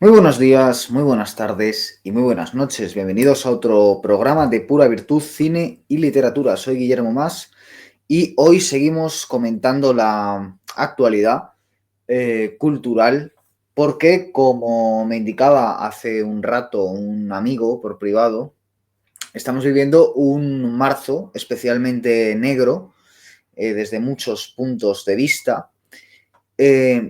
Muy buenos días, muy buenas tardes y muy buenas noches. Bienvenidos a otro programa de Pura Virtud, Cine y Literatura. Soy Guillermo Mas y hoy seguimos comentando la actualidad cultural porque, como me indicaba hace un rato un amigo por privado, estamos viviendo un marzo especialmente negro desde muchos puntos de vista.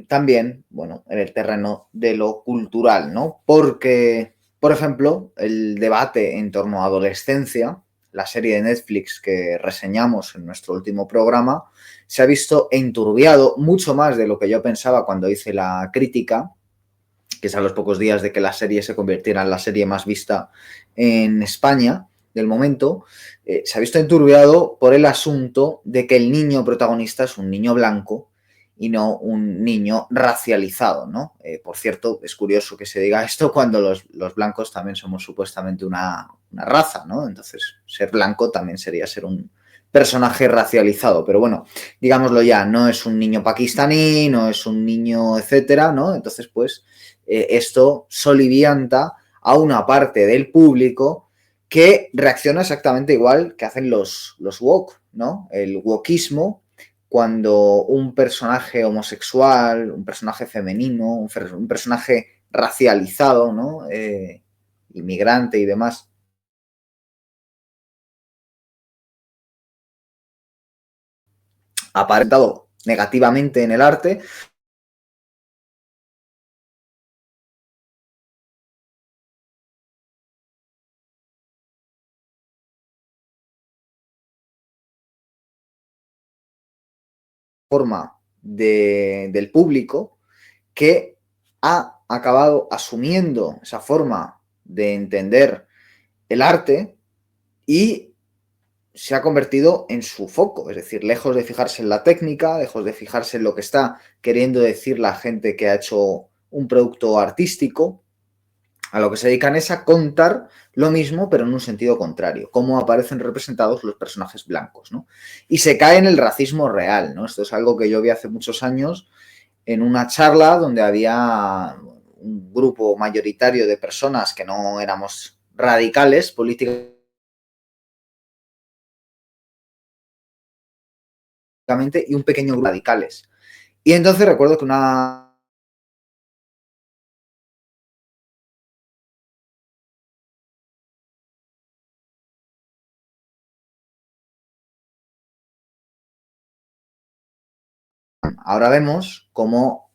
También, bueno, en el terreno de lo cultural, ¿no? Porque, por ejemplo, el debate en torno a adolescencia, la serie de Netflix que reseñamos en nuestro último programa, se ha visto enturbiado mucho más de lo que yo pensaba cuando hice la crítica, que es a los pocos días de que la serie se convirtiera en la serie más vista en España del momento. Se ha visto enturbiado por el asunto de que el niño protagonista es un niño blanco y no un niño racializado, ¿no? Por cierto, es curioso que se diga esto cuando los blancos también somos supuestamente una raza, ¿no? Entonces, ser blanco también sería ser un personaje racializado, pero bueno, digámoslo ya, no es un niño pakistaní, no es un niño, etcétera, ¿no? Entonces, pues, esto solivianta a una parte del público que reacciona exactamente igual que hacen los woke, ¿no? El wokismo, cuando un personaje homosexual, un personaje femenino, un personaje racializado, ¿no? Inmigrante y demás, aparentado negativamente en el arte, forma del público que ha acabado asumiendo esa forma de entender el arte y se ha convertido en su foco, es decir, lejos de fijarse en la técnica, lejos de fijarse en lo que está queriendo decir la gente que ha hecho un producto artístico, a lo que se dedican es a contar lo mismo, pero en un sentido contrario, cómo aparecen representados los personajes blancos, ¿no? Y se cae en el racismo real, ¿no? Esto es algo que yo vi hace muchos años en una charla donde había un grupo mayoritario de personas que no éramos radicales políticamente y un pequeño grupo de radicales. Y entonces recuerdo que una... Ahora vemos cómo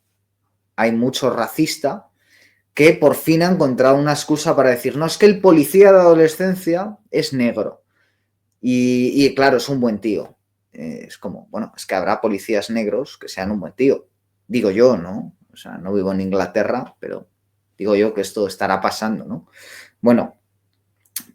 hay mucho racista que por fin ha encontrado una excusa para decir, no, es que el policía de adolescencia es negro. Y claro, es un buen tío. Es como, bueno, es que habrá policías negros que sean un buen tío. Digo yo, ¿no? O sea, no vivo en Inglaterra, pero digo yo que esto estará pasando, ¿no? Bueno,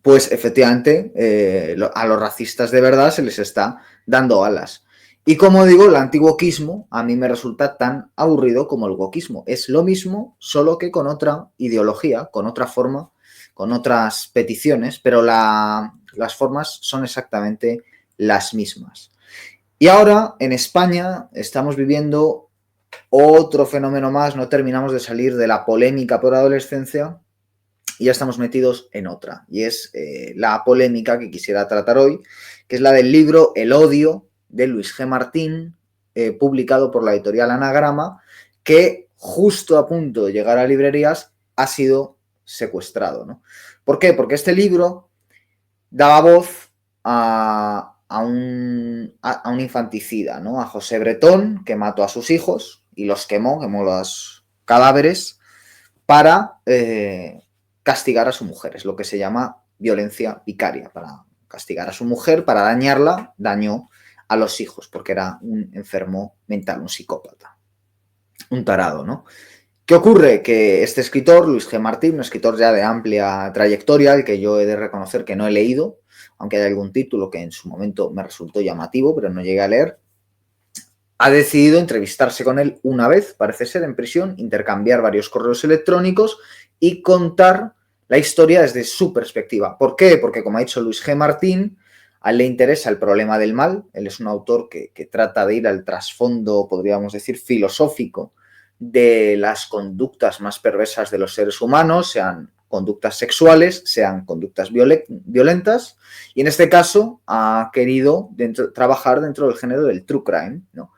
pues efectivamente a los racistas de verdad se les está dando alas. Y como digo, el antiwokismo a mí me resulta tan aburrido como el wokismo. Es lo mismo, solo que con otra ideología, con otra forma, con otras peticiones, pero las formas son exactamente las mismas. Y ahora en España estamos viviendo otro fenómeno más, no terminamos de salir de la polémica por adolescencia y ya estamos metidos en otra. Y es la polémica que quisiera tratar hoy, que es la del libro El odio de Luis G. Martín, publicado por la editorial Anagrama, que justo a punto de llegar a librerías ha sido secuestrado, ¿no? ¿Por qué? Porque este libro daba voz a un infanticida, ¿no? A José Bretón, que mató a sus hijos y los quemó los cadáveres para castigar a su mujer. Es lo que se llama violencia vicaria. Para castigar a su mujer, para dañarla, dañó a los hijos, porque era un enfermo mental, un psicópata, un tarado, ¿no? ¿Qué ocurre? Que este escritor, Luis G. Martín, un escritor ya de amplia trayectoria, el que yo he de reconocer que no he leído, aunque hay algún título que en su momento me resultó llamativo, pero no llegué a leer, ha decidido entrevistarse con él una vez, parece ser, en prisión, intercambiar varios correos electrónicos y contar la historia desde su perspectiva. ¿Por qué? Porque, como ha dicho Luis G. Martín, a él le interesa el problema del mal. Él es un autor que trata de ir al trasfondo, podríamos decir, filosófico de las conductas más perversas de los seres humanos, sean conductas sexuales, sean conductas violentas, y en este caso ha querido trabajar dentro del género del true crime, ¿no?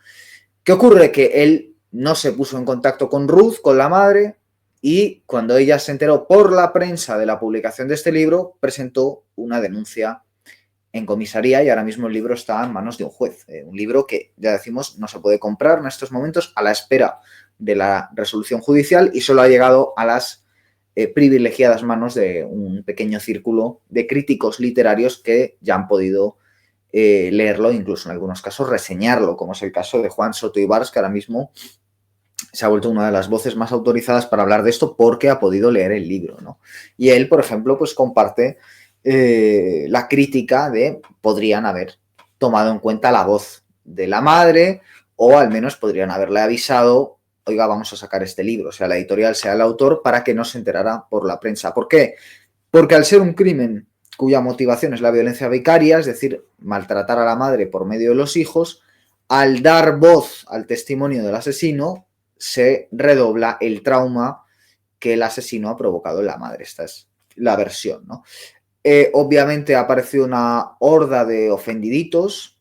¿Qué ocurre? Que él no se puso en contacto con Ruth, con la madre, y cuando ella se enteró por la prensa de la publicación de este libro, presentó una denuncia en comisaría y ahora mismo el libro está en manos de un juez. Un libro que, ya decimos, no se puede comprar en estos momentos a la espera de la resolución judicial y solo ha llegado a las privilegiadas manos de un pequeño círculo de críticos literarios que ya han podido leerlo, incluso en algunos casos reseñarlo, como es el caso de Juan Soto Ibars, que ahora mismo se ha vuelto una de las voces más autorizadas para hablar de esto porque ha podido leer el libro, ¿no? Y él, por ejemplo, pues comparte la crítica de podrían haber tomado en cuenta la voz de la madre o al menos podrían haberle avisado, oiga, vamos a sacar este libro, sea la editorial, sea el autor, para que no se enterara por la prensa. ¿Por qué? Porque al ser un crimen cuya motivación es la violencia vicaria, es decir, maltratar a la madre por medio de los hijos, al dar voz al testimonio del asesino, se redobla el trauma que el asesino ha provocado en la madre. Esta es la versión, ¿no? Obviamente ha aparecido una horda de ofendiditos,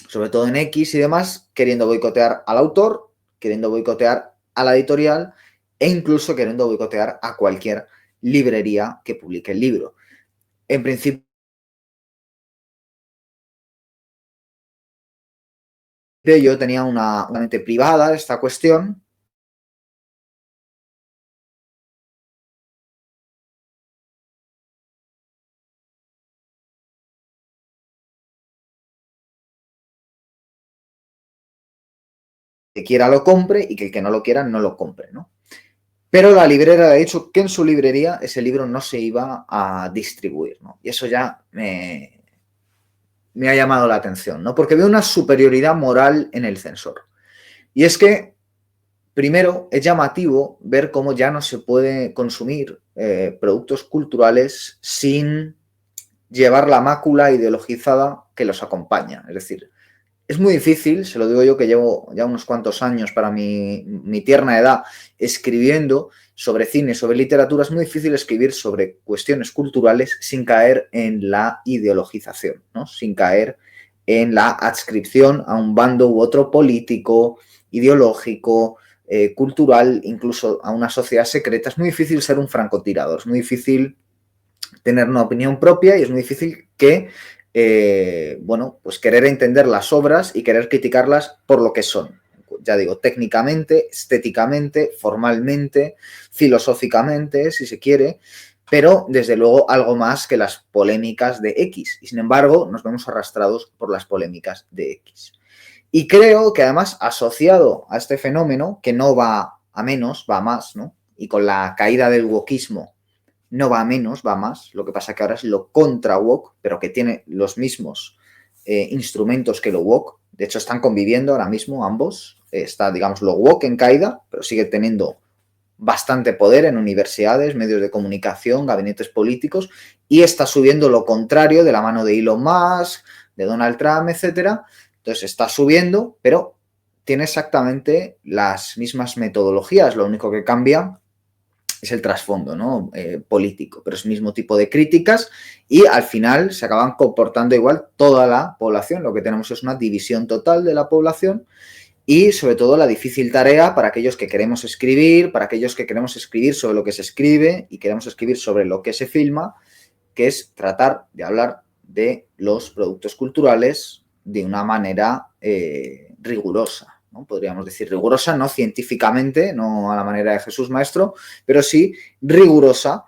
sobre todo en X y demás, queriendo boicotear al autor, queriendo boicotear a la editorial e incluso queriendo boicotear a cualquier librería que publique el libro. En principio, yo tenía una mente privada de esta cuestión. Que quiera lo compre y que el que no lo quiera no lo compre, ¿no? Pero la librera ha dicho que en su librería ese libro no se iba a distribuir, ¿no? Y eso ya me ha llamado la atención, ¿no? Porque veo una superioridad moral en el censor. Y es que, primero, es llamativo ver cómo ya no se puede consumir productos culturales sin llevar la mácula ideologizada que los acompaña. Es decir, es muy difícil, se lo digo yo que llevo ya unos cuantos años para mi tierna edad escribiendo sobre cine, sobre literatura, es muy difícil escribir sobre cuestiones culturales sin caer en la ideologización, ¿no? Sin caer en la adscripción a un bando u otro político, ideológico, cultural, incluso a una sociedad secreta. Es muy difícil ser un francotirador, es muy difícil tener una opinión propia y es muy difícil que bueno, pues querer entender las obras y querer criticarlas por lo que son. Ya digo, técnicamente, estéticamente, formalmente, filosóficamente, si se quiere, pero desde luego algo más que las polémicas de X. Y sin embargo, nos vemos arrastrados por las polémicas de X. Y creo que además, asociado a este fenómeno, que no va a menos, va a más, ¿no? Y con la caída del wokismo no va a menos, va a más. Lo que pasa que ahora es lo contra-woke, pero que tiene los mismos instrumentos que lo woke. De hecho, están conviviendo ahora mismo ambos. Está, digamos, lo woke en caída, pero sigue teniendo bastante poder en universidades, medios de comunicación, gabinetes políticos, y está subiendo lo contrario de la mano de Elon Musk, de Donald Trump, etcétera. Entonces está subiendo, pero tiene exactamente las mismas metodologías. Lo único que cambia es el trasfondo, ¿no? Político, pero es el mismo tipo de críticas y al final se acaban comportando igual toda la población. Lo que tenemos es una división total de la población y sobre todo la difícil tarea para aquellos que queremos escribir, para aquellos que queremos escribir sobre lo que se escribe y queremos escribir sobre lo que se filma, que es tratar de hablar de los productos culturales de una manera rigurosa. ¿No? Podríamos decir rigurosa, no científicamente, no a la manera de Jesús Maestro, pero sí rigurosa,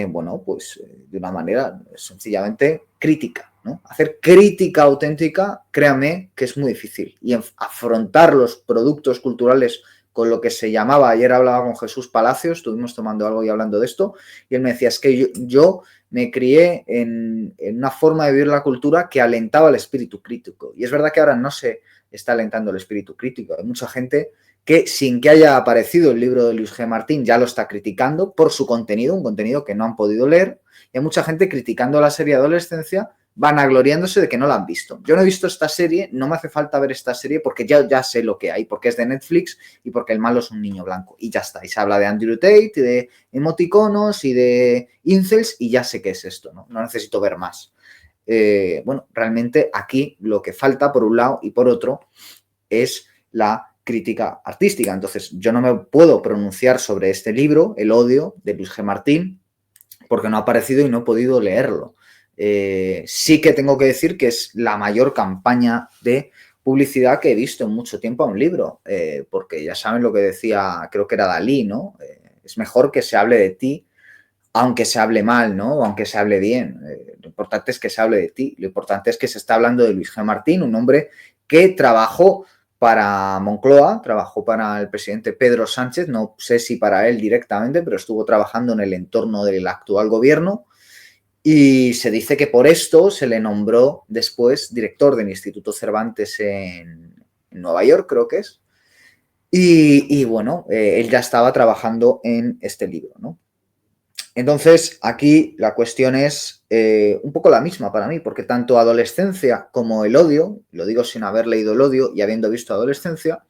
bueno, pues de una manera sencillamente crítica, ¿no? Hacer crítica auténtica, créame que es muy difícil. Y afrontar los productos culturales con lo que se llamaba, ayer hablaba con Jesús Palacios, estuvimos tomando algo y hablando de esto, y él me decía, es que yo me crié en una forma de vivir la cultura que alentaba el espíritu crítico. Y es verdad que ahora no se está alentando el espíritu crítico. Hay mucha gente que sin que haya aparecido el libro de Luis G. Martín ya lo está criticando por su contenido, un contenido que no han podido leer. Y hay mucha gente criticando la serie de adolescencia vanagloriándose de que no la han visto. Yo no he visto esta serie, no me hace falta ver esta serie porque ya sé lo que hay, porque es de Netflix y porque el malo es un niño blanco. Y ya está. Y se habla de Andrew Tate, y de emoticonos y de incels y ya sé qué es esto, ¿no? No necesito ver más. Bueno, realmente aquí lo que falta por un lado y por otro es la crítica artística. Entonces, yo no me puedo pronunciar sobre este libro, El odio, de Luis G. Martín, porque no ha aparecido y no he podido leerlo. Sí que tengo que decir que es la mayor campaña de publicidad que he visto en mucho tiempo a un libro, porque ya saben lo que decía, creo que era Dalí, ¿no? Es mejor que se hable de ti, aunque se hable mal, ¿no? O aunque se hable bien. Lo importante es que se hable de ti. Lo importante es que se está hablando de Luis G. Martín, un hombre que trabajó para Moncloa, trabajó para el presidente Pedro Sánchez, no sé si para él directamente, pero estuvo trabajando en el entorno del actual gobierno y se dice que por esto se le nombró después director del Instituto Cervantes en Nueva York, creo que es. Y bueno, él ya estaba trabajando en este libro, ¿no? Entonces, aquí la cuestión es un poco la misma para mí, porque tanto Adolescencia como El odio, lo digo sin haber leído El odio y habiendo visto Adolescencia,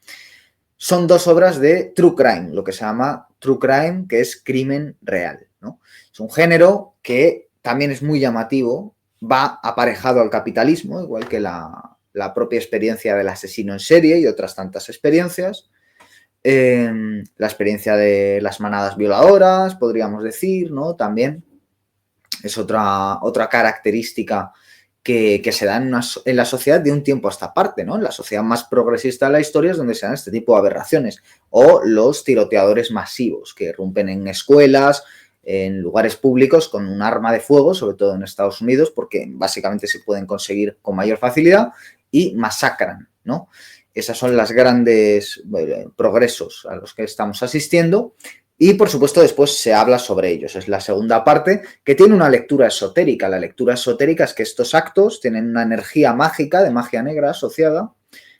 son dos obras de true crime, lo que se llama true crime, que es crimen real, ¿no? Es un género que también es muy llamativo, va aparejado al capitalismo, igual que la propia experiencia del asesino en serie y otras tantas experiencias. La experiencia de las manadas violadoras, podríamos decir, ¿no? También es otra característica que se da en la sociedad de un tiempo a esta parte, ¿no? En la sociedad más progresista de la historia es donde se dan este tipo de aberraciones. O los tiroteadores masivos que irrumpen en escuelas, en lugares públicos con un arma de fuego, sobre todo en Estados Unidos, porque básicamente se pueden conseguir con mayor facilidad y masacran, ¿no? Esas son las grandes progresos a los que estamos asistiendo y, por supuesto, después se habla sobre ellos. Es la segunda parte que tiene una lectura esotérica. La lectura esotérica es que estos actos tienen una energía mágica, de magia negra asociada,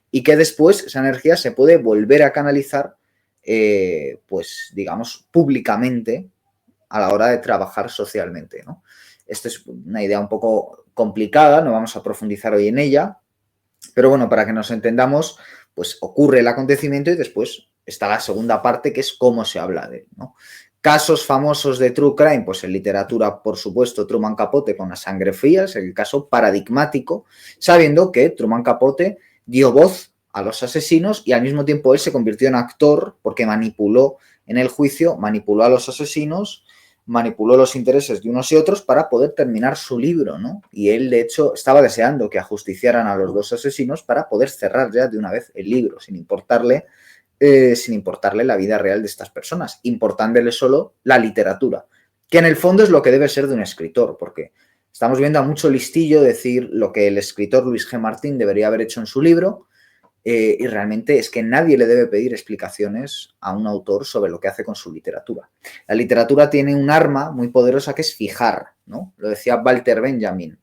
y que después esa energía se puede volver a canalizar, pues, digamos, públicamente a la hora de trabajar socialmente, ¿no? Esto es una idea un poco complicada, no vamos a profundizar hoy en ella, pero bueno, para que nos entendamos, pues ocurre el acontecimiento y después está la segunda parte, que es cómo se habla de él, ¿no? Casos famosos de true crime, pues en literatura, por supuesto, Truman Capote con La sangre fría, es el caso paradigmático, sabiendo que Truman Capote dio voz a los asesinos y al mismo tiempo él se convirtió en actor porque manipuló en el juicio, manipuló a los asesinos, manipuló los intereses de unos y otros para poder terminar su libro, ¿no? Y él, de hecho, estaba deseando que ajusticiaran a los dos asesinos para poder cerrar ya de una vez el libro, sin importarle la vida real de estas personas, importándole solo la literatura, que en el fondo es lo que debe ser de un escritor, porque estamos viendo a mucho listillo decir lo que el escritor Luis G. Martín debería haber hecho en su libro, y realmente es que nadie le debe pedir explicaciones a un autor sobre lo que hace con su literatura. La literatura tiene un arma muy poderosa que es fijar, ¿no? Lo decía Walter Benjamin.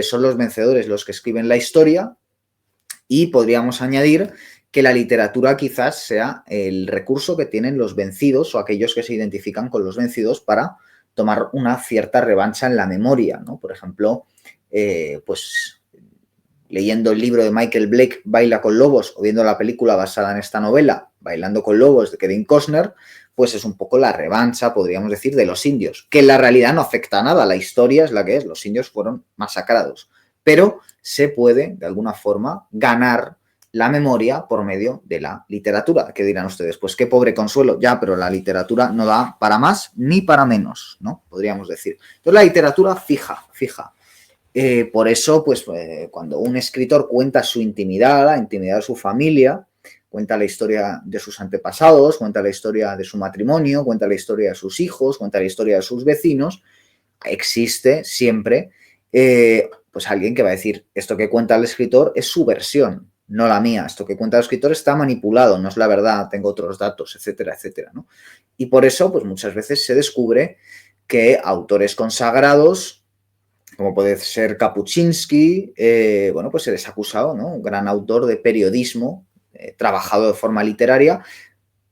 Son los vencedores los que escriben la historia y podríamos añadir que la literatura quizás sea el recurso que tienen los vencidos o aquellos que se identifican con los vencidos para tomar una cierta revancha en la memoria, ¿no? Por ejemplo, pues leyendo el libro de Michael Blake, Baila con lobos, o viendo la película basada en esta novela, Bailando con lobos, de Kevin Costner, pues es un poco la revancha, podríamos decir, de los indios, que en la realidad no afecta a nada, la historia es la que es, los indios fueron masacrados, pero se puede, de alguna forma, ganar la memoria por medio de la literatura. ¿Qué dirán ustedes? Pues qué pobre consuelo, ya, pero la literatura no da para más ni para menos, ¿no? Podríamos decir. Entonces la literatura fija. Por eso, pues cuando un escritor cuenta su intimidad, la intimidad de su familia, cuenta la historia de sus antepasados, cuenta la historia de su matrimonio, cuenta la historia de sus hijos, cuenta la historia de sus vecinos, existe siempre pues alguien que va a decir, esto que cuenta el escritor es su versión, no la mía, esto que cuenta el escritor está manipulado, no es la verdad, tengo otros datos, etcétera, etcétera, ¿no? Y por eso, pues muchas veces se descubre que autores consagrados, como puede ser Kapuscinski, bueno, pues se les ha acusado, ¿no? Un gran autor de periodismo, trabajado de forma literaria,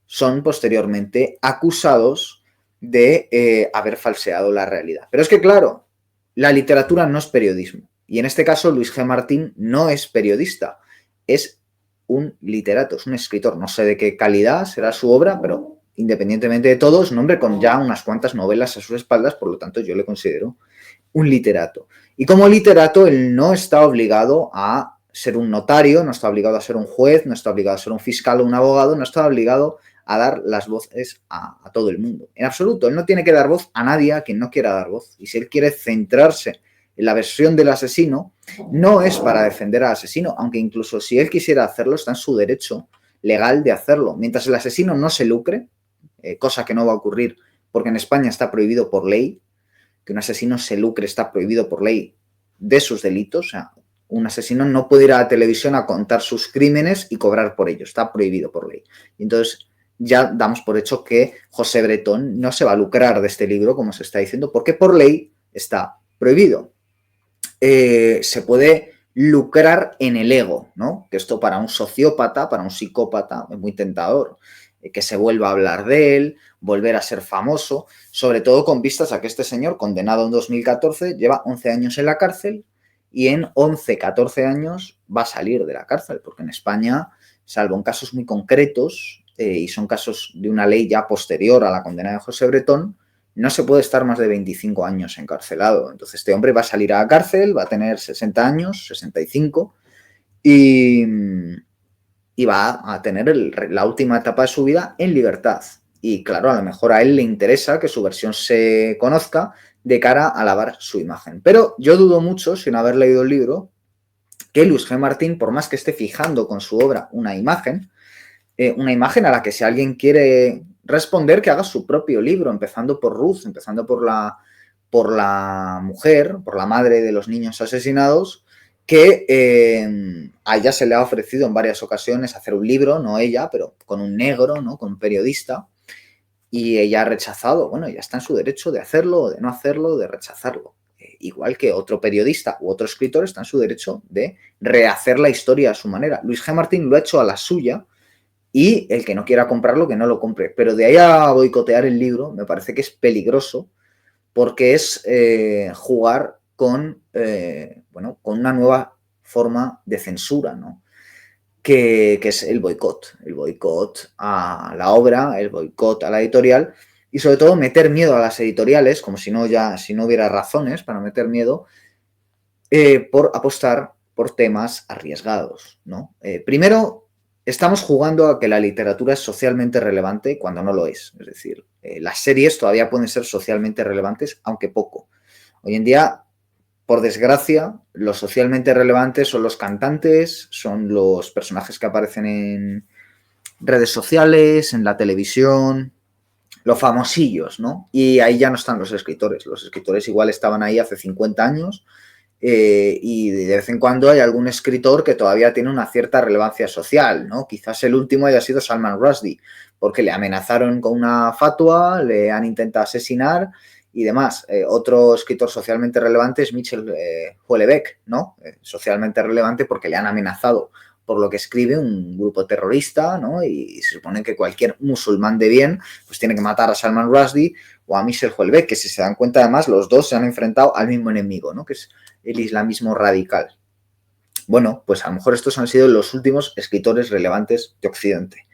son posteriormente acusados de haber falseado la realidad. Pero es que, claro, la literatura no es periodismo. Y en este caso, Luis G. Martín no es periodista, es un literato, es un escritor. No sé de qué calidad será su obra, pero independientemente de todo, es un hombre con ya unas cuantas novelas a sus espaldas, por lo tanto yo le considero un literato. Y como literato, él no está obligado a ser un notario, no está obligado a ser un juez, no está obligado a ser un fiscal o un abogado, no está obligado a dar las voces a todo el mundo. En absoluto, él no tiene que dar voz a nadie a quien no quiera dar voz. Y si él quiere centrarse en la versión del asesino, no es para defender al asesino, aunque incluso si él quisiera hacerlo, está en su derecho legal de hacerlo. Mientras el asesino no se lucre, cosa que no va a ocurrir porque en España está prohibido por ley, que un asesino se lucre, está prohibido por ley de sus delitos. O sea, un asesino no puede ir a la televisión a contar sus crímenes y cobrar por ello, está prohibido por ley. Y entonces ya damos por hecho que José Bretón no se va a lucrar de este libro, como se está diciendo, porque por ley está prohibido. Se puede lucrar en el ego, ¿no? Que esto para un sociópata, para un psicópata, es muy tentador. Que se vuelva a hablar de él, volver a ser famoso, sobre todo con vistas a que este señor, condenado en 2014, lleva 11 años en la cárcel y en 11, 14 años va a salir de la cárcel, porque en España, salvo en casos muy concretos, y son casos de una ley ya posterior a la condena de José Bretón, no se puede estar más de 25 años encarcelado. Entonces este hombre va a salir a la cárcel, va a tener 60 años, 65, y va a tener la última etapa de su vida en libertad. Y claro, a lo mejor a él le interesa que su versión se conozca de cara a lavar su imagen. Pero yo dudo mucho, sin haber leído el libro, que Luis G. Martín, por más que esté fijando con su obra una imagen a la que si alguien quiere responder, que haga su propio libro, empezando por Ruth, empezando por la mujer, por la madre de los niños asesinados, que a ella se le ha ofrecido en varias ocasiones hacer un libro, no ella, pero con un negro, ¿no? Con un periodista, y ella ha rechazado. Bueno, ella está en su derecho de hacerlo, de no hacerlo, de rechazarlo. Igual que otro periodista u otro escritor está en su derecho de rehacer la historia a su manera. Luis G. Martín lo ha hecho a la suya, y el que no quiera comprarlo, que no lo compre. Pero de ahí a boicotear el libro, me parece que es peligroso, porque es jugar con una nueva forma de censura, ¿no? Que es el boicot a la obra, el boicot a la editorial, y sobre todo meter miedo a las editoriales, como si no hubiera razones para meter miedo, por apostar por temas arriesgados, ¿no? Primero, estamos jugando a que la literatura es socialmente relevante cuando no lo es. Es decir, las series todavía pueden ser socialmente relevantes, aunque poco. Hoy en día, por desgracia, los socialmente relevantes son los cantantes, son los personajes que aparecen en redes sociales, en la televisión, los famosillos, ¿no? Y ahí ya no están los escritores. Los escritores igual estaban ahí hace 50 años, y de vez en cuando hay algún escritor que todavía tiene una cierta relevancia social, ¿no? Quizás el último haya sido Salman Rushdie, porque le amenazaron con una fatua, le han intentado asesinar y demás. Otro escritor socialmente relevante es Michel Houellebecq, ¿no? Socialmente relevante porque le han amenazado por lo que escribe, un grupo terrorista, ¿no? Y se supone que cualquier musulmán de bien pues tiene que matar a Salman Rushdie o a Michel Houellebecq, que si se dan cuenta además los dos se han enfrentado al mismo enemigo, ¿no? Que es el islamismo radical. Bueno, pues a lo mejor estos han sido los últimos escritores relevantes de Occidente.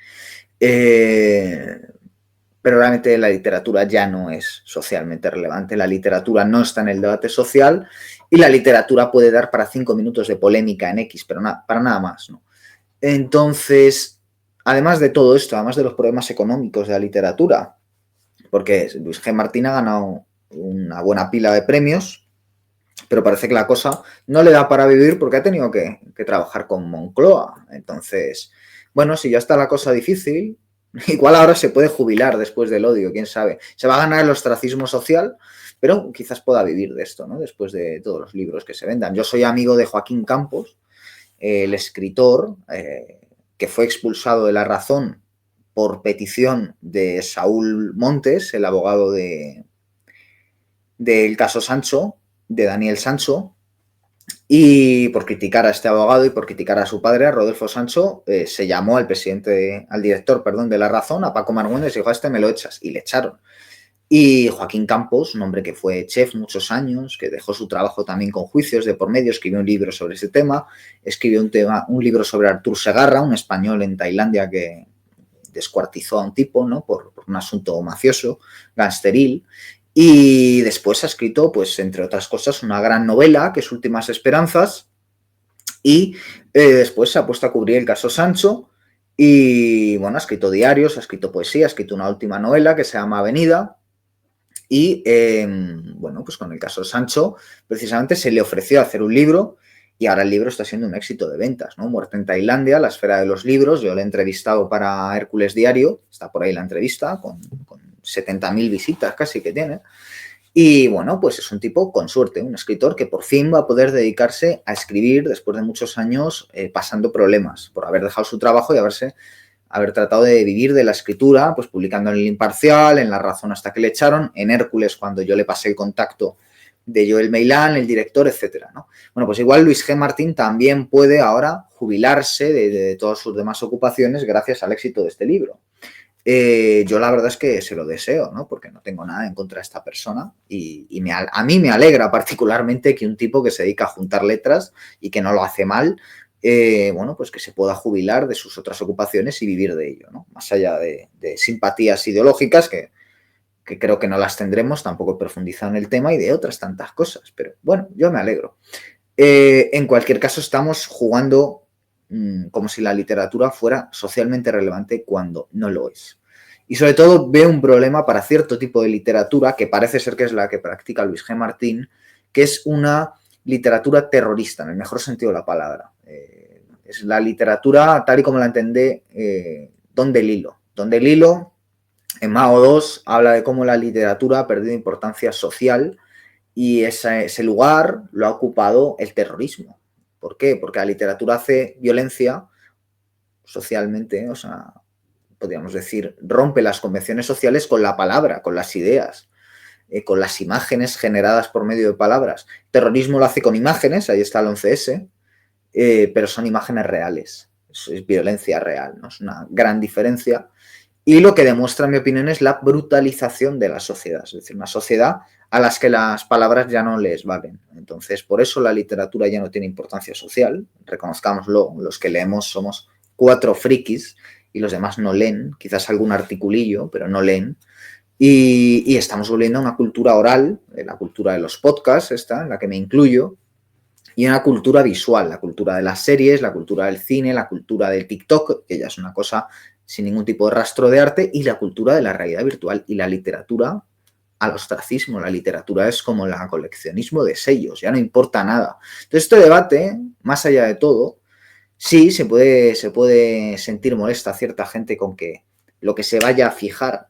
Pero realmente la literatura ya no es socialmente relevante, la literatura no está en el debate social y la literatura puede dar para 5 minutos de polémica en X, pero para nada más, ¿no? Entonces, además de todo esto, además de los problemas económicos de la literatura, porque Luis G. Martín ha ganado una buena pila de premios, pero parece que la cosa no le da para vivir porque ha tenido que trabajar con Moncloa. Entonces, bueno, si ya está la cosa difícil, igual ahora se puede jubilar después del odio, quién sabe. Se va a ganar el ostracismo social, pero quizás pueda vivir de esto, ¿no? Después de todos los libros que se vendan. Yo soy amigo de Joaquín Campos, el escritor que fue expulsado de La Razón por petición de Saúl Montes, el abogado del caso Sancho, de Daniel Sancho, y por criticar a este abogado y por criticar a su padre, a Rodolfo Sancho, se llamó al director de La Razón, a Paco Margüendes, y dijo: a este me lo echas, y le echaron. Y Joaquín Campos, un hombre que fue chef muchos años, que dejó su trabajo también con juicios de por medio, escribió un libro sobre ese tema, escribió un libro sobre Artur Segarra, un español en Tailandia que descuartizó a un tipo, ¿no? por un asunto mafioso, gangsteril. Y después ha escrito, pues, entre otras cosas, una gran novela, que es Últimas Esperanzas, y después se ha puesto a cubrir el caso Sancho y, bueno, ha escrito diarios, ha escrito poesía, ha escrito una última novela que se llama Avenida. Y, bueno, pues con el caso Sancho, precisamente se le ofreció hacer un libro y ahora el libro está siendo un éxito de ventas, ¿no? Muerte en Tailandia, la esfera de los libros. Yo lo he entrevistado para Hércules Diario, está por ahí la entrevista, con 70.000 visitas casi que tiene. Y bueno, pues es un tipo con suerte, un escritor que por fin va a poder dedicarse a escribir después de muchos años pasando problemas por haber dejado su trabajo y haber tratado de vivir de la escritura, pues publicando en El Imparcial, en La Razón hasta que le echaron, en Hércules cuando yo le pasé el contacto de Joel Meilán, el director, etcétera, ¿no? Bueno, pues igual Luis G. Martín también puede ahora jubilarse de todas sus demás ocupaciones gracias al éxito de este libro. Yo la verdad es que se lo deseo, ¿no? Porque no tengo nada en contra de esta persona y a mí me alegra particularmente que un tipo que se dedica a juntar letras y que no lo hace mal, bueno, pues que se pueda jubilar de sus otras ocupaciones y vivir de ello, ¿no? Más allá de simpatías ideológicas que creo que no las tendremos, tampoco he profundizado en el tema y de otras tantas cosas, pero bueno, yo me alegro. En cualquier caso, estamos jugando como si la literatura fuera socialmente relevante cuando no lo es. Y sobre todo veo un problema para cierto tipo de literatura, que parece ser que es la que practica Luis G. Martín, que es una literatura terrorista, en el mejor sentido de la palabra. Es la literatura, tal y como la entendé, Don DeLillo. Don DeLillo, en Mao 2, habla de cómo la literatura ha perdido importancia social y ese lugar lo ha ocupado el terrorismo. ¿Por qué? Porque la literatura hace violencia socialmente, o sea, podríamos decir, rompe las convenciones sociales con la palabra, con las ideas, con las imágenes generadas por medio de palabras. El terrorismo lo hace con imágenes, ahí está el 11S, pero son imágenes reales, es violencia real, ¿no? Es una gran diferencia. Y lo que demuestra, en mi opinión, es la brutalización de la sociedad, es decir, una sociedad a las que las palabras ya no les valen. Entonces, por eso la literatura ya no tiene importancia social, reconozcámoslo, los que leemos somos 4 frikis y los demás no leen, quizás algún articulillo, pero no leen. Y estamos volviendo a una cultura oral, la cultura de los podcasts, esta, en la que me incluyo, y una cultura visual, la cultura de las series, la cultura del cine, la cultura del TikTok, que ya es una cosa sin ningún tipo de rastro de arte, y la cultura de la realidad virtual y la literatura al ostracismo. La literatura es como el coleccionismo de sellos, ya no importa nada. Entonces, este debate, más allá de todo, sí se puede sentir molesta a cierta gente con que lo que se vaya a fijar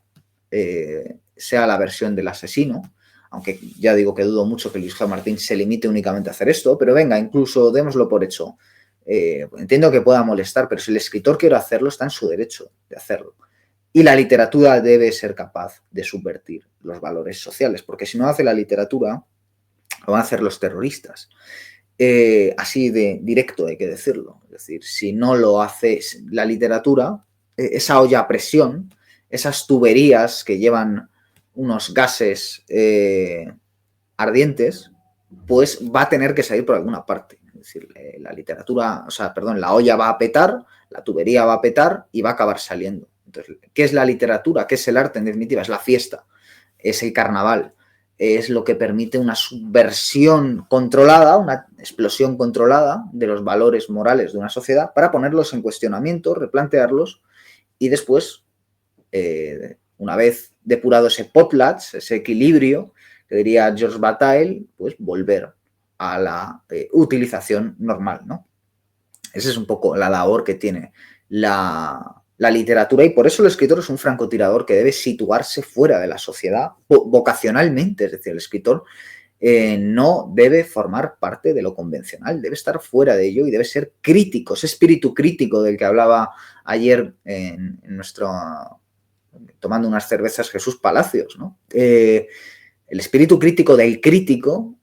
sea la versión del asesino, aunque ya digo que dudo mucho que Luis G. Martín se limite únicamente a hacer esto, pero venga, incluso démoslo por hecho. Entiendo que pueda molestar, pero si el escritor quiere hacerlo, está en su derecho de hacerlo. Y la literatura debe ser capaz de subvertir los valores sociales, porque si no hace la literatura, lo van a hacer los terroristas. Así de directo hay que decirlo. Es decir, si no lo hace la literatura, esa olla a presión, esas tuberías que llevan unos gases ardientes, pues va a tener que salir por alguna parte. Es decir, la literatura, o sea, perdón, la olla va a petar, la tubería va a petar y va a acabar saliendo. Entonces, ¿qué es la literatura? ¿Qué es el arte? En definitiva, es la fiesta, es el carnaval, es lo que permite una subversión controlada, una explosión controlada de los valores morales de una sociedad para ponerlos en cuestionamiento, replantearlos y después, una vez depurado ese potlatch, ese equilibrio, que diría George Bataille, pues volver a la utilización normal, ¿no? Esa es un poco la labor que tiene la literatura y por eso el escritor es un francotirador que debe situarse fuera de la sociedad vocacionalmente, es decir, el escritor no debe formar parte de lo convencional, debe estar fuera de ello y debe ser crítico, ese espíritu crítico del que hablaba ayer en nuestro tomando unas cervezas Jesús Palacios, ¿no? El espíritu crítico del crítico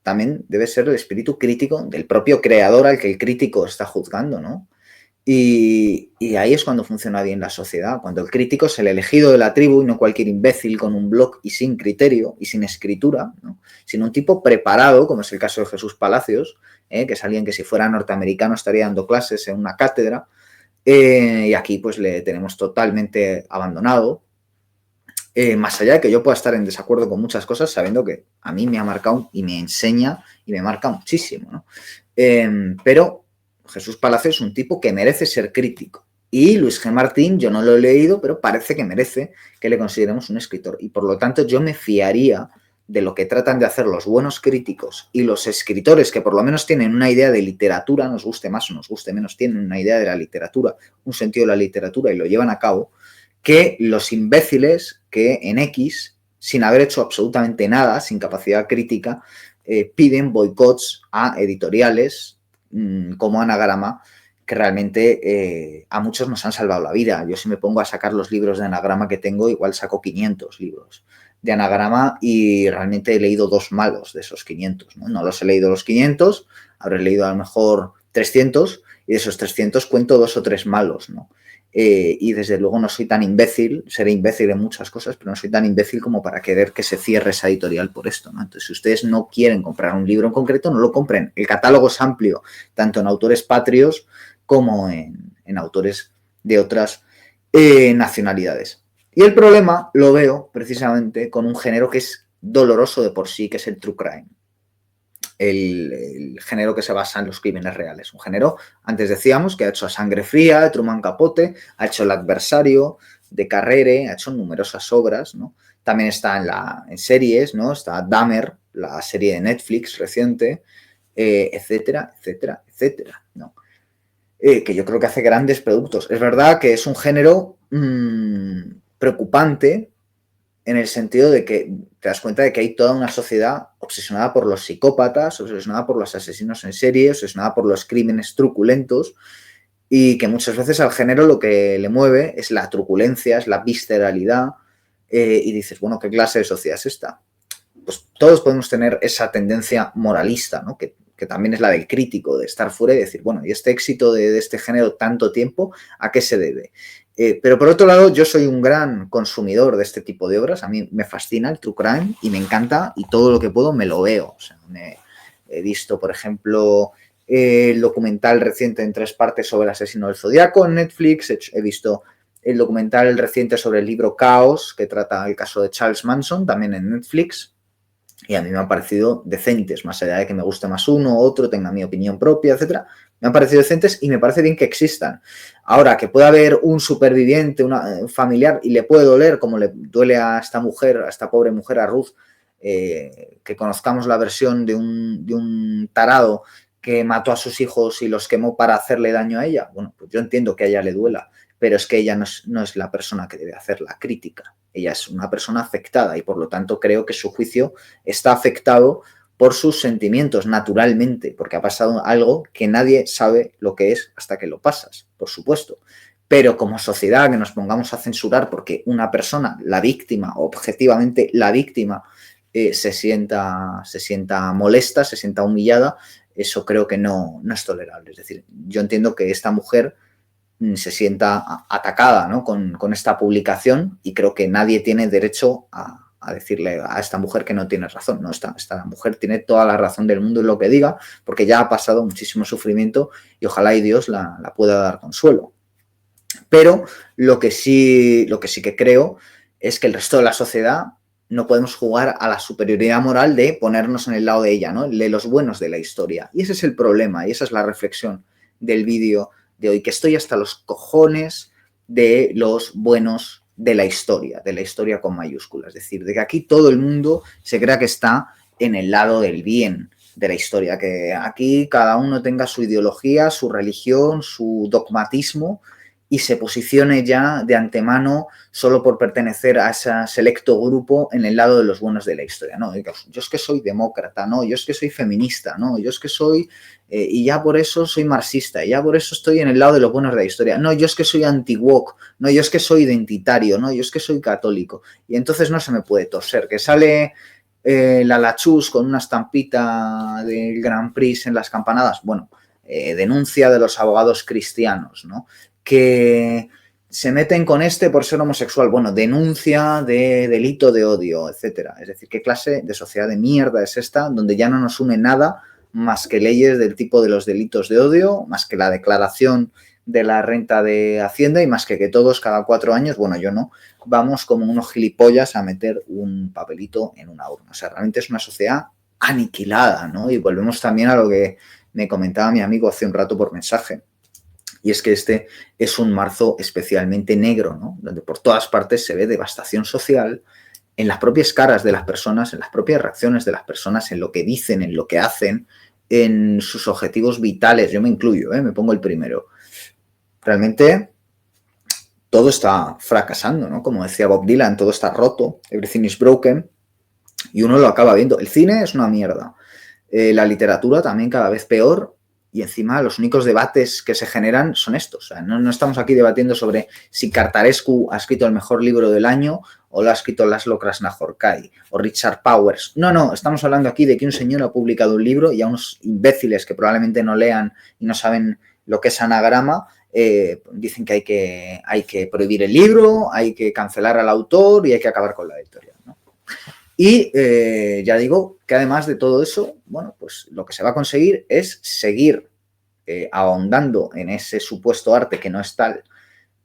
también debe ser el espíritu crítico del propio creador al que el crítico está juzgando, ¿no? Y ahí es cuando funciona bien la sociedad, cuando el crítico es el elegido de la tribu y no cualquier imbécil con un blog y sin criterio y sin escritura, ¿no? Sino un tipo preparado, como es el caso de Jesús Palacios, que es alguien que si fuera norteamericano estaría dando clases en una cátedra, y aquí pues le tenemos totalmente abandonado. Más allá de que yo pueda estar en desacuerdo con muchas cosas, sabiendo que a mí me ha marcado y me enseña y me marca muchísimo, ¿no? Pero Jesús Palacio es un tipo que merece ser crítico. Y Luis G. Martín, yo no lo he leído, pero parece que merece que le consideremos un escritor. Y por lo tanto yo me fiaría de lo que tratan de hacer los buenos críticos y los escritores que por lo menos tienen una idea de literatura, nos guste más o nos guste menos, tienen una idea de la literatura, un sentido de la literatura y lo llevan a cabo, que los imbéciles que en X, sin haber hecho absolutamente nada, sin capacidad crítica, piden boicots a editoriales como Anagrama, que realmente a muchos nos han salvado la vida. Yo si me pongo a sacar los libros de Anagrama que tengo, igual saco 500 libros de Anagrama y realmente he leído 2 malos de esos 500. No los he leído los 500, habré leído a lo mejor 300 y de esos 300 cuento 2 o 3 malos, ¿no? Y desde luego no soy tan imbécil, seré imbécil en muchas cosas, pero no soy tan imbécil como para querer que se cierre esa editorial por esto, ¿no? Entonces, si ustedes no quieren comprar un libro en concreto, no lo compren. El catálogo es amplio, tanto en autores patrios como en autores de otras nacionalidades. Y el problema lo veo precisamente con un género que es doloroso de por sí, que es el true crime. El género que se basa en los crímenes reales. Un género, antes decíamos, que ha hecho a Sangre Fría, Truman Capote, ha hecho El Adversario, de Carrere, ha hecho numerosas obras, ¿no? También está en series, ¿no? Está Dahmer, la serie de Netflix reciente, etcétera, etcétera, etcétera, ¿no? Que yo creo que hace grandes productos. Es verdad que es un género preocupante, en el sentido de que te das cuenta de que hay toda una sociedad obsesionada por los psicópatas, obsesionada por los asesinos en serie, obsesionada por los crímenes truculentos y que muchas veces al género lo que le mueve es la truculencia, es la visceralidad y dices, bueno, ¿qué clase de sociedad es esta? Pues todos podemos tener esa tendencia moralista, ¿no? Que también es la del crítico, de estar fuera y decir, bueno, ¿y este éxito de este género tanto tiempo, a qué se debe? Pero por otro lado, yo soy un gran consumidor de este tipo de obras, a mí me fascina el true crime y me encanta y todo lo que puedo me lo veo. O sea, he visto, por ejemplo, el documental reciente en 3 partes sobre el asesino del Zodíaco en Netflix, he visto el documental reciente sobre el libro Caos, que trata el caso de Charles Manson, también en Netflix, y a mí me han parecido decentes, más allá de que me guste más uno, otro, tenga mi opinión propia, etcétera. Me han parecido decentes y me parece bien que existan. Ahora, que pueda haber un superviviente, un familiar, y le puede doler, como le duele a esta mujer, a esta pobre mujer, a Ruth, que conozcamos la versión de un tarado que mató a sus hijos y los quemó para hacerle daño a ella. Bueno, pues yo entiendo que a ella le duela, pero es que ella no es la persona que debe hacer la crítica. Ella es una persona afectada y por lo tanto creo que su juicio está afectado por sus sentimientos naturalmente, porque ha pasado algo que nadie sabe lo que es hasta que lo pasas, por supuesto. Pero como sociedad que nos pongamos a censurar porque una persona, la víctima, objetivamente la víctima, se sienta molesta, se sienta humillada, eso creo que no es tolerable. Es decir, yo entiendo que esta mujer se sienta atacada, ¿no? con esta publicación y creo que nadie tiene derecho a decirle a esta mujer que no tiene razón. No, esta mujer tiene toda la razón del mundo en lo que diga porque ya ha pasado muchísimo sufrimiento y ojalá y Dios la pueda dar consuelo. Pero lo que sí que creo es que el resto de la sociedad no podemos jugar a la superioridad moral de ponernos en el lado de ella, ¿no? De los buenos de la historia. Y ese es el problema y esa es la reflexión del vídeo de hoy, que estoy hasta los cojones de los buenos de la historia con mayúsculas. Es decir, de que aquí todo el mundo se crea que está en el lado del bien de la historia, que aquí cada uno tenga su ideología, su religión, su dogmatismo y se posicione ya de antemano solo por pertenecer a ese selecto grupo en el lado de los buenos de la historia. No, yo es que soy demócrata, no, yo es que soy feminista, no, yo es que soy, y ya por eso soy marxista, y ya por eso estoy en el lado de los buenos de la historia. No, yo es que soy anti-woke, no, yo es que soy identitario, no, yo es que soy católico. Y entonces no se me puede torcer, que sale la Lachus con una estampita del Grand Prix en las campanadas, bueno, denuncia de los abogados cristianos, ¿no? Que se meten con por ser homosexual, bueno, denuncia de delito de odio, etcétera. Es decir, ¿qué clase de sociedad de mierda es esta donde ya no nos une nada más que leyes del tipo de los delitos de odio, más que la declaración de la renta de Hacienda y más que todos cada 4 años, bueno, yo no, vamos como unos gilipollas a meter un papelito en una urna? O sea, realmente es una sociedad aniquilada, ¿no? Y volvemos también a lo que me comentaba mi amigo hace un rato por mensaje. Y es que este es un marzo especialmente negro, ¿no? Donde por todas partes se ve devastación social en las propias caras de las personas, en las propias reacciones de las personas, en lo que dicen, en lo que hacen, en sus objetivos vitales. Yo me incluyo, me pongo el primero. Realmente todo está fracasando, ¿no? Como decía Bob Dylan, todo está roto, everything is broken, y uno lo acaba viendo. El cine es una mierda. La literatura también cada vez peor. Y encima los únicos debates que se generan son estos. O sea, no estamos aquí debatiendo sobre si Cartarescu ha escrito el mejor libro del año o lo ha escrito Laszlo Krasznahorkai o Richard Powers. No, estamos hablando aquí de que un señor ha publicado un libro y a unos imbéciles que probablemente no lean y no saben lo que es anagrama, dicen que hay que prohibir el libro, hay que cancelar al autor y hay que acabar con la editorial, ¿no? Y ya digo que además de todo eso, bueno, pues lo que se va a conseguir es seguir ahondando en ese supuesto arte que no es tal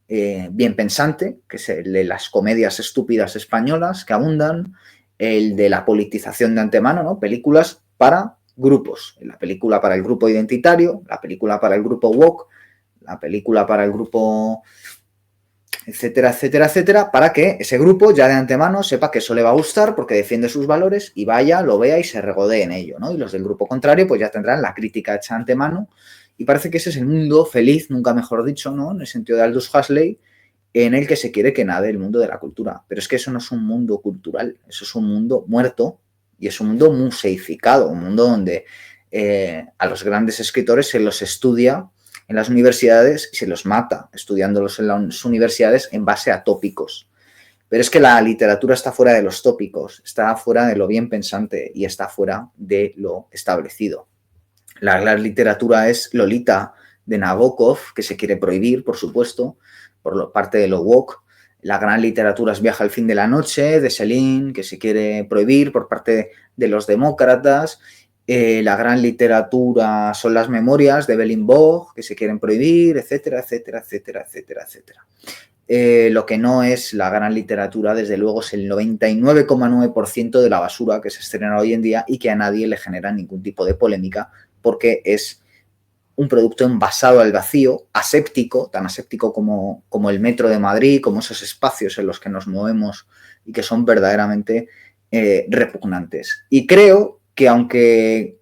bien pensante, que es el de las comedias estúpidas españolas que abundan, el de la politización de antemano, ¿no? Películas para grupos, la película para el grupo identitario, la película para el grupo woke, la película para el grupo etcétera, etcétera, etcétera, para que ese grupo ya de antemano sepa que eso le va a gustar porque defiende sus valores y vaya, lo vea y se regodee en ello, ¿no? Y los del grupo contrario pues ya tendrán la crítica hecha de antemano y parece que ese es el mundo feliz, nunca mejor dicho, ¿no? En el sentido de Aldous Huxley, en el que se quiere que nade el mundo de la cultura. Pero es que eso no es un mundo cultural, eso es un mundo muerto y es un mundo museificado, un mundo donde a los grandes escritores se los estudia en las universidades y se los mata estudiándolos en las universidades en base a tópicos. Pero es que la literatura está fuera de los tópicos, está fuera de lo bien pensante y está fuera de lo establecido. La gran literatura es Lolita de Nabokov, que se quiere prohibir, por supuesto, por parte de lo woke. La gran literatura es Viaje al fin de la noche, de Céline, que se quiere prohibir por parte de los demócratas. La gran literatura son las memorias de Bellingbourg, que se quieren prohibir, etcétera, etcétera, etcétera, etcétera, etcétera. Lo que no es la gran literatura, desde luego, es el 99,9% de la basura que se estrena hoy en día y que a nadie le genera ningún tipo de polémica porque es un producto envasado al vacío, aséptico, tan aséptico como el metro de Madrid, como esos espacios en los que nos movemos y que son verdaderamente repugnantes. Y creo que aunque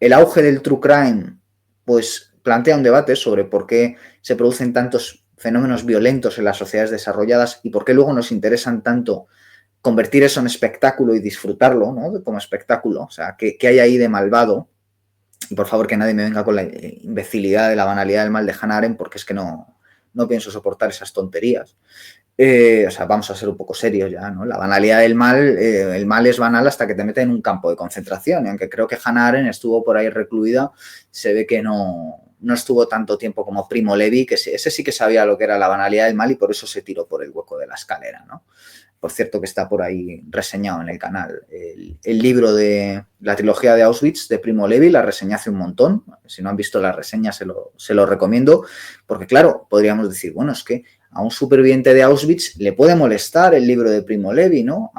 el auge del true crime pues plantea un debate sobre por qué se producen tantos fenómenos violentos en las sociedades desarrolladas y por qué luego nos interesan tanto convertir eso en espectáculo y disfrutarlo, ¿no? Como espectáculo, o sea, ¿qué hay ahí de malvado? Y por favor que nadie me venga con la imbecilidad de la banalidad del mal de Hannah Arendt porque es que no pienso soportar esas tonterías. O sea, vamos a ser un poco serios ya, ¿no? La banalidad del mal, el mal es banal hasta que te meten en un campo de concentración. Y aunque creo que Hannah Arendt estuvo por ahí recluida, se ve que no estuvo tanto tiempo como Primo Levi, que ese sí que sabía lo que era la banalidad del mal y por eso se tiró por el hueco de la escalera, ¿no? Por cierto, que está por ahí reseñado en el canal. El libro de la trilogía de Auschwitz de Primo Levi la reseñé hace un montón. Si no han visto la reseña, se lo recomiendo. Porque, claro, podríamos decir, bueno, es que a un superviviente de Auschwitz le puede molestar el libro de Primo Levi, ¿no?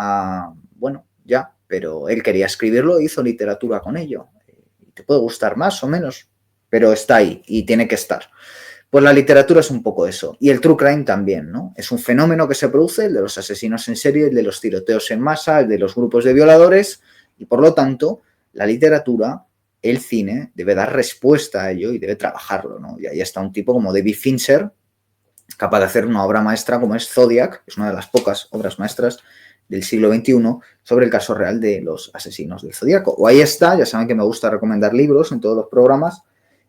Bueno, ya, pero él quería escribirlo e hizo literatura con ello. Te puede gustar más o menos, pero está ahí y tiene que estar. Pues la literatura es un poco eso. Y el true crime también, ¿no? Es un fenómeno que se produce, el de los asesinos en serie, el de los tiroteos en masa, el de los grupos de violadores, y por lo tanto, la literatura, el cine, debe dar respuesta a ello y debe trabajarlo, ¿no? Y ahí está un tipo como David Fincher, capaz de hacer una obra maestra como es Zodiac, que es una de las pocas obras maestras del siglo XXI, sobre el caso real de los asesinos del Zodíaco. O ahí está, ya saben que me gusta recomendar libros en todos los programas,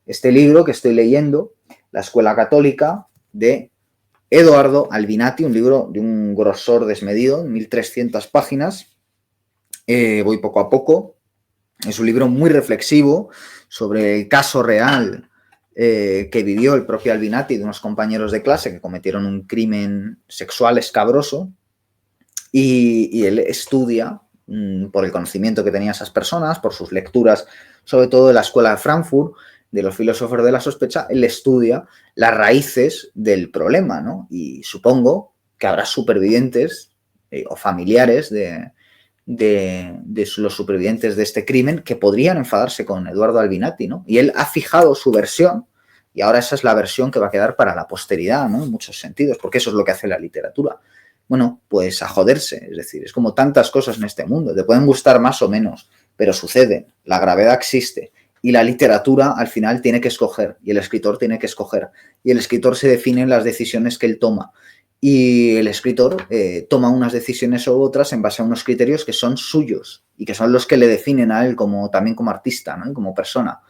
este libro que estoy leyendo, La Escuela Católica, de Edoardo Albinati, un libro de un grosor desmedido, 1300 páginas. Voy poco a poco. Es un libro muy reflexivo sobre el caso real que vivió el propio Albinati de unos compañeros de clase que cometieron un crimen sexual escabroso y él estudia por el conocimiento que tenían esas personas, por sus lecturas, sobre todo de la escuela de Frankfurt, de los filósofos de la sospecha, él estudia las raíces del problema, ¿no? Y supongo que habrá supervivientes o familiares de los supervivientes de este crimen que podrían enfadarse con Eduardo Albinati, ¿no? Y él ha fijado su versión y ahora esa es la versión que va a quedar para la posteridad, ¿no? En muchos sentidos, porque eso es lo que hace la literatura. Bueno, pues a joderse, es decir, es como tantas cosas en este mundo, te pueden gustar más o menos, pero suceden, la gravedad existe y la literatura al final tiene que escoger y el escritor tiene que escoger y el escritor se define en las decisiones que él toma y el escritor toma unas decisiones u otras en base a unos criterios que son suyos y que son los que le definen a él como, también como artista, ¿no? Como persona.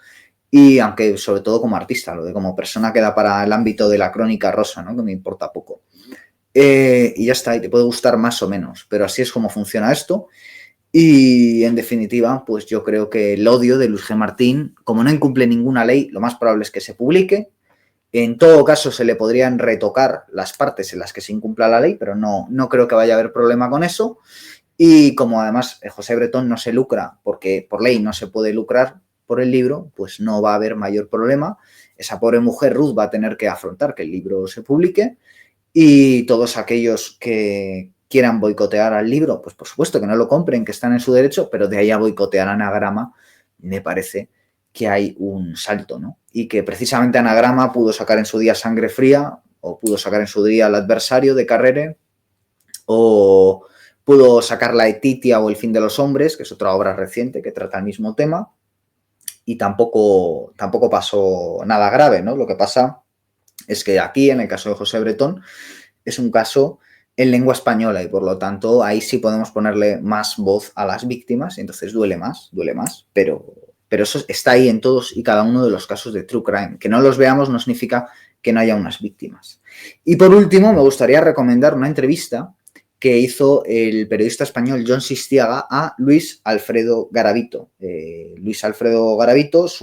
Y aunque sobre todo como artista, lo de como persona queda para el ámbito de la crónica rosa, ¿no? Que me importa poco. Y ya está, y te puede gustar más o menos, pero así es como funciona esto. Y en definitiva, pues yo creo que el odio de Luis G. Martín, como no incumple ninguna ley, lo más probable es que se publique. En todo caso, se le podrían retocar las partes en las que se incumpla la ley, pero no creo que vaya a haber problema con eso. Y como además José Bretón no se lucra, porque por ley no se puede lucrar por el libro, pues no va a haber mayor problema. Esa pobre mujer Ruth va a tener que afrontar que el libro se publique y todos aquellos que quieran boicotear al libro, pues por supuesto que no lo compren, que están en su derecho, pero de ahí a boicotear Anagrama me parece que hay un salto, ¿no? Y que precisamente Anagrama pudo sacar en su día Sangre Fría o pudo sacar en su día El Adversario de Carrere o pudo sacar La Etitia o El fin de los hombres, que es otra obra reciente que trata el mismo tema y tampoco pasó nada grave, ¿no? Lo que pasa es que aquí, en el caso de José Bretón, es un caso en lengua española y por lo tanto ahí sí podemos ponerle más voz a las víctimas y entonces duele más, pero eso está ahí en todos y cada uno de los casos de true crime. Que no los veamos no significa que no haya unas víctimas. Y por último, me gustaría recomendar una entrevista que hizo el periodista español John Sistiaga a Luis Alfredo Garavito. Luis Alfredo Garavito es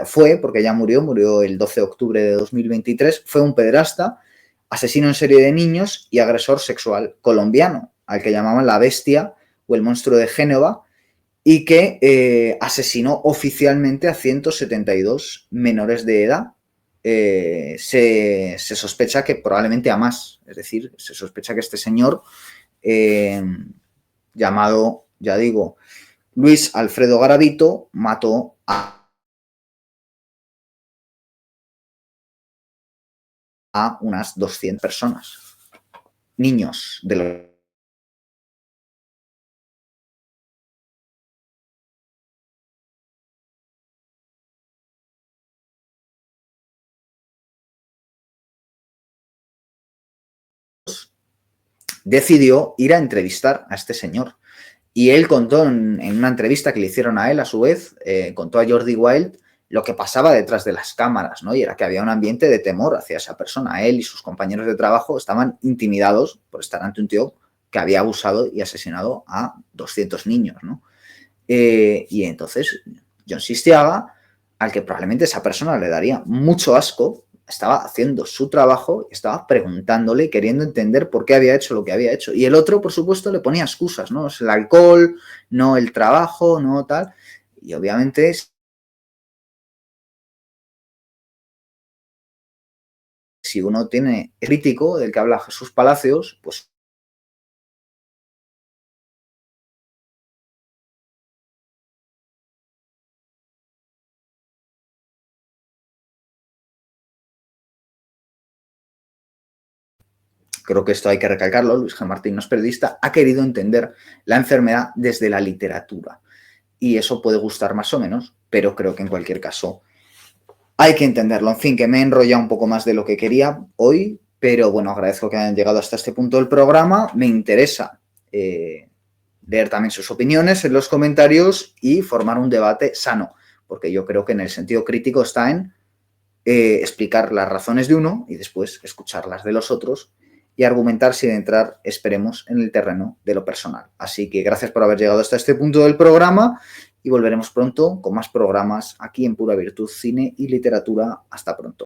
fue, porque ya murió el 12 de octubre de 2023, fue un pederasta, asesino en serie de niños y agresor sexual colombiano, al que llamaban la bestia o el monstruo de Génova, y que asesinó oficialmente a 172 menores de edad. Se sospecha que probablemente a más, es decir, se sospecha que este señor, llamado, ya digo, Luis Alfredo Garavito, mató a unas 200 personas, niños de los decidió ir a entrevistar a este señor. Y él contó en una entrevista que le hicieron a él, a su vez, contó a Jordi Wild lo que pasaba detrás de las cámaras, ¿no? Y era que había un ambiente de temor hacia esa persona. Él y sus compañeros de trabajo estaban intimidados por estar ante un tío que había abusado y asesinado a 200 niños, ¿no? Y entonces John Sistiaga, al que probablemente esa persona le daría mucho asco, estaba haciendo su trabajo, estaba preguntándole, queriendo entender por qué había hecho lo que había hecho. Y el otro, por supuesto, le ponía excusas, ¿no? Es el alcohol, no el trabajo, no tal. Y obviamente, si uno tiene crítico del que habla Jesús Palacios, pues creo que esto hay que recalcarlo, Luis G. Martín no es periodista, ha querido entender la enfermedad desde la literatura. Y eso puede gustar más o menos, pero creo que en cualquier caso hay que entenderlo. En fin, que me he enrollado un poco más de lo que quería hoy, pero bueno, agradezco que hayan llegado hasta este punto del programa. Me interesa leer también sus opiniones en los comentarios y formar un debate sano, porque yo creo que en el sentido crítico está en explicar las razones de uno y después escuchar las de los otros y argumentar sin entrar, esperemos, en el terreno de lo personal. Así que gracias por haber llegado hasta este punto del programa y volveremos pronto con más programas aquí en Pura Virtud Cine y Literatura. Hasta pronto.